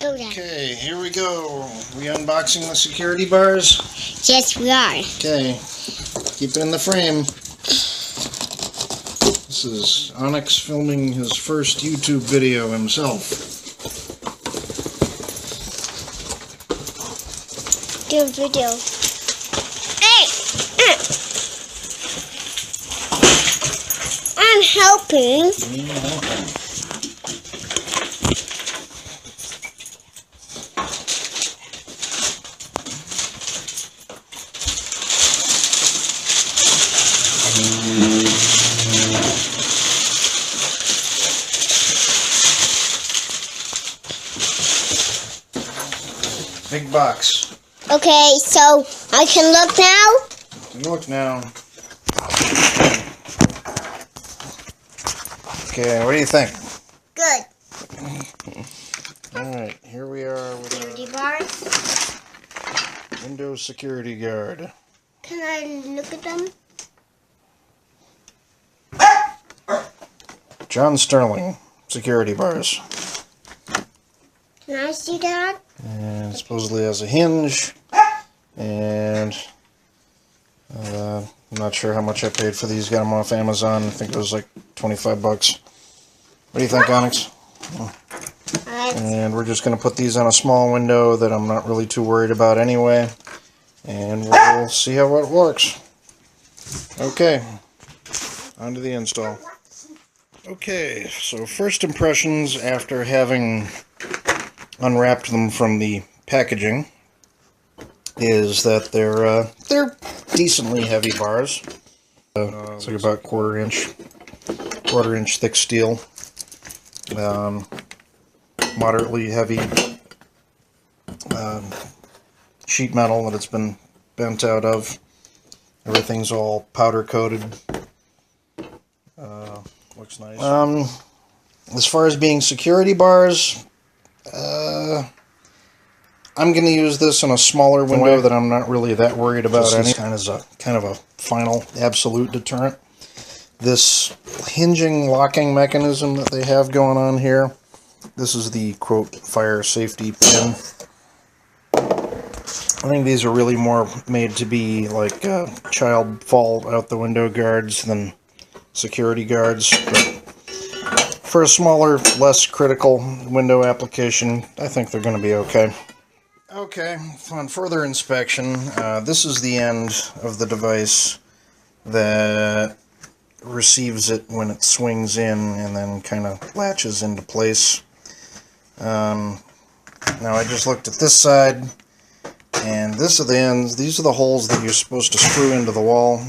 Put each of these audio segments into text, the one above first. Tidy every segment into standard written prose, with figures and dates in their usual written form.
Go down. Okay, here we go. We unboxing the security bars? Yes, we are. Okay, keep it in the frame. This is Onyx filming his first YouTube video himself. Do a video. Hey! I'm helping. Big box. Okay, so I can look now? You can look now. Okay, what do you think? Good. Alright, here we are with Security bars. our Windows security guard. Can I look at them? John Sterling security bars. Can I see that? And it supposedly has a hinge. And I'm not sure how much I paid for these. Got them off Amazon. I think it was like 25 bucks. What do you think, Onyx? And we're just going to put these on a small window that I'm not really too worried about anyway. And we'll see how it works. Okay, on to the install. Okay, so first impressions after having unwrapped them from the packaging is that they're decently heavy bars. It's like about quarter inch thick steel. Moderately heavy sheet metal that it's been bent out of. Everything's all powder coated. Looks nice. As far as being security bars, I'm going to use this in a smaller window that I'm not really that worried about. Any kind of a final absolute deterrent. This hinging locking mechanism that they have going on here, this is the quote fire safety pin. I think these are really more made to be like child fall out the window guards than security guards. But for a smaller, less critical window application, I think they're going to be okay. Okay, on further inspection, this is the end of the device that receives it when it swings in and then kind of latches into place. Now I just looked at this side, and this are the ends. These are the holes that you're supposed to screw into the wall.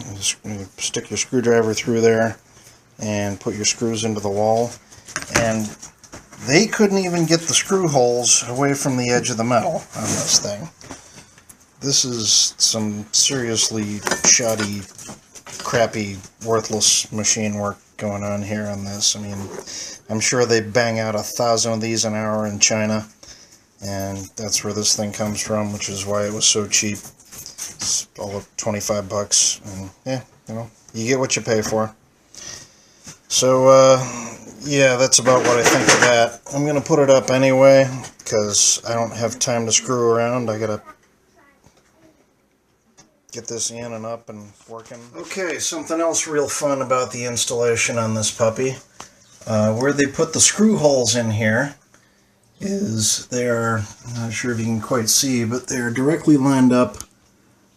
You stick your screwdriver through there and put your screws into the wall. And they couldn't even get the screw holes away from the edge of the metal on this thing. This is some seriously shoddy, crappy, worthless machine work going on here on this. I mean, I'm sure they bang out 1,000 of these an hour in China, and that's where this thing comes from, which is why it was so cheap. It's all of 25 bucks, and yeah, you know, you get what you pay for. So, yeah, that's about what I think of that. I'm going to put it up anyway, because I don't have time to screw around. I got to get this in and up and working. Okay, something else real fun about the installation on this puppy. Where they put the screw holes in here is they're, I'm not sure if you can quite see, but they're directly lined up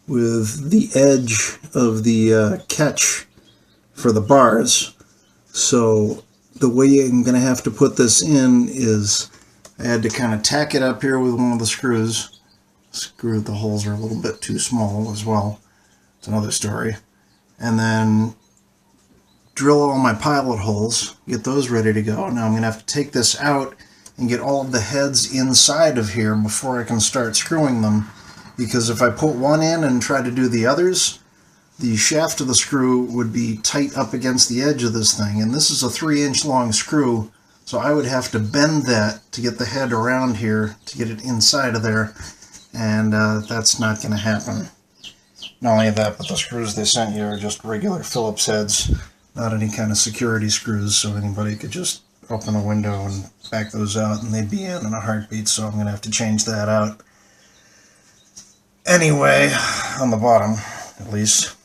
with the edge of the catch for the bars. So the way I'm going to have to put this in is I had to kind of tack it up here with one of the screws. The holes are a little bit too small as well. It's another story. And then drill all my pilot holes, get those ready to go. Now I'm going to have to take this out and get all of the heads inside of here before I can start screwing them, because if I put one in and try to do the others, the shaft of the screw would be tight up against the edge of this thing, and this is a 3-inch long screw, so I would have to bend that to get the head around here to get it inside of there, and that's not going to happen. Not only that, but the screws they sent you are just regular Phillips heads, not any kind of security screws, so anybody could just open the window and back those out, and they'd be in a heartbeat, so I'm going to have to change that out. Anyway, on the bottom, at least.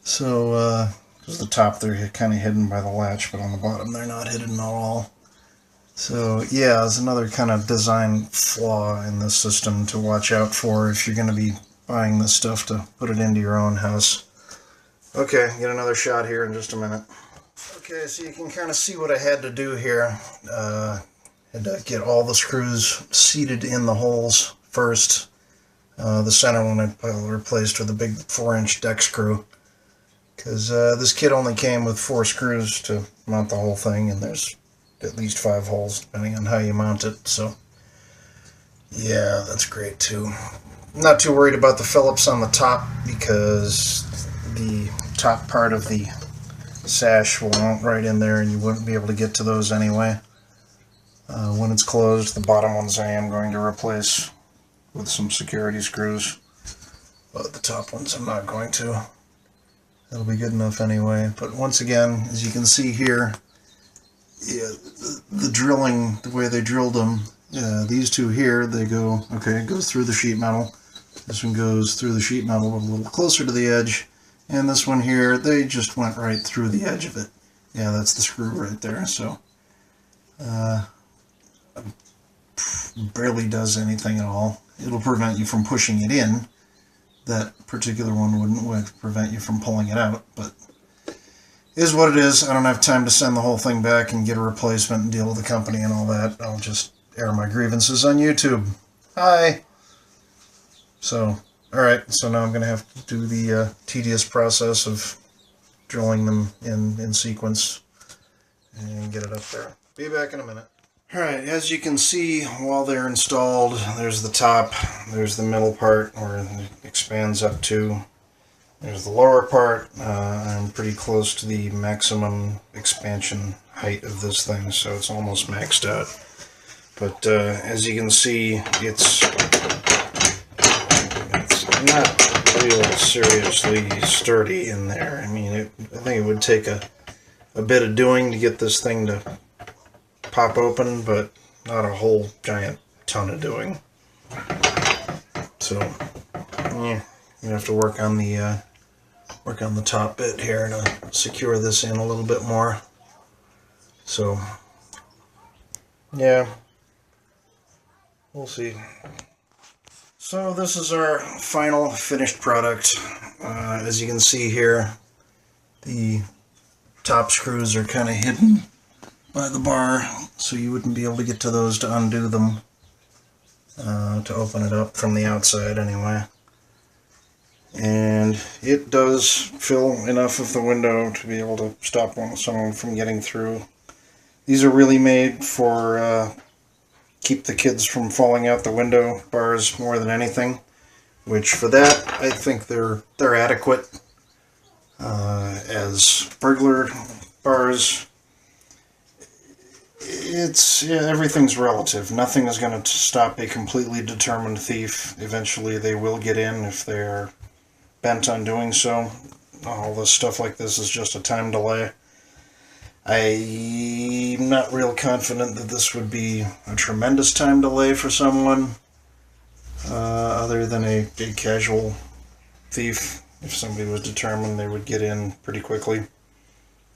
So, because the top, they're kind of hidden by the latch, but on the bottom, they're not hidden at all. So, yeah, there's another kind of design flaw in this system to watch out for if you're going to be buying this stuff to put it into your own house. Okay, get another shot here in just a minute. Okay, so you can kind of see what I had to do here. Had to get all the screws seated in the holes first. The center one I replaced with a big 4-inch deck screw. Because this kit only came with 4 screws to mount the whole thing, and there's at least 5 holes depending on how you mount it. So, yeah, that's great too. I'm not too worried about the Phillips on the top because the top part of the sash will mount right in there and you wouldn't be able to get to those anyway. When it's closed, the bottom ones I am going to replace with some security screws, but the top ones I'm not going to. That'll be good enough anyway. But once again, as you can see here, yeah, the drilling, the way they drilled them, these two here, they go, okay, it goes through the sheet metal. This one goes through the sheet metal a little closer to the edge. And this one here, they just went right through the edge of it. Yeah, that's the screw right there. So, barely does anything at all. It'll prevent you from pushing it in. That particular one would prevent you from pulling it out, but is what it is. I don't have time to send the whole thing back and get a replacement and deal with the company and all that. I'll just air my grievances on YouTube. Hi! So, alright, so now I'm going to have to do the tedious process of drilling them in sequence and get it up there. Be back in a minute. Alright, as you can see, while they're installed, there's the top, there's the middle part where it expands up to, there's the lower part. I'm pretty close to the maximum expansion height of this thing, so it's almost maxed out. But as you can see, it's not real seriously sturdy in there. I mean, I think it would take a bit of doing to get this thing to pop open, but not a whole giant ton of doing. So, yeah, you have to work on the top bit here to secure this in a little bit more. So, yeah, we'll see. So this is our final finished product. As you can see here, the top screws are kind of hidden by the bar, so you wouldn't be able to get to those to undo them, to open it up from the outside anyway. And it does fill enough of the window to be able to stop someone from getting through. These are really made for keep the kids from falling out the window bars more than anything, which for that I think they're adequate. As burglar bars, everything's relative. Nothing is going to stop a completely determined thief. Eventually they will get in if they're bent on doing so. All this stuff like this is just a time delay. I'm not real confident that this would be a tremendous time delay for someone, other than a casual thief. If somebody was determined, they would get in pretty quickly,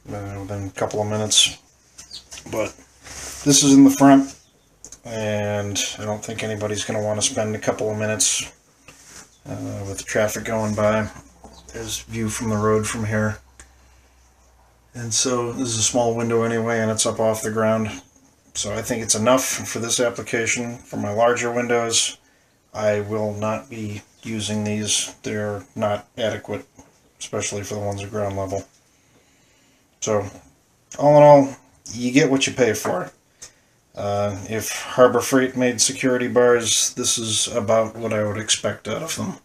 within a couple of minutes. But this is in the front, and I don't think anybody's going to want to spend a couple of minutes with the traffic going by. There's view from the road from here. And so this is a small window anyway, and it's up off the ground. So I think it's enough for this application. For my larger windows, I will not be using these. They're not adequate, especially for the ones at ground level. So, all in all, you get what you pay for. If Harbor Freight made security bars, this is about what I would expect out of them.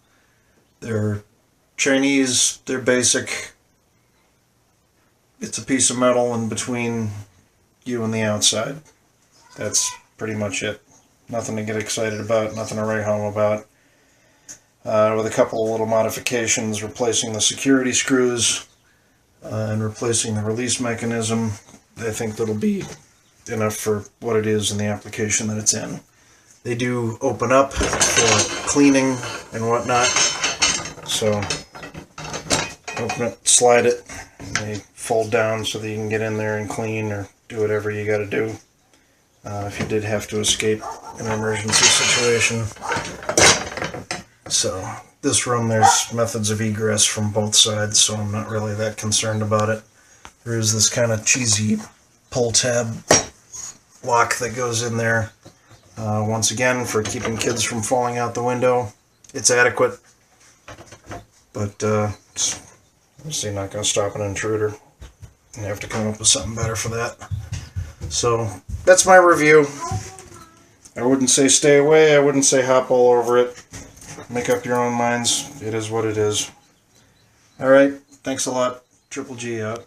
They're Chinese, they're basic. It's a piece of metal in between you and the outside. That's pretty much it. Nothing to get excited about, nothing to write home about. With a couple of little modifications, replacing the security screws and replacing the release mechanism, I think that'll be enough for what it is in the application that it's in. They do open up for cleaning and whatnot. So open it, slide it, and they fold down so that you can get in there and clean or do whatever you got to do if you did have to escape an emergency situation. So this room, there's methods of egress from both sides, so I'm not really that concerned about it. There is this kind of cheesy pull tab lock that goes in there. Once again, for keeping kids from falling out the window. It's adequate, but it's obviously not going to stop an intruder. You have to come up with something better for that. So that's my review. I wouldn't say stay away. I wouldn't say hop all over it. Make up your own minds. It is what it is. Alright, thanks a lot. Triple G out.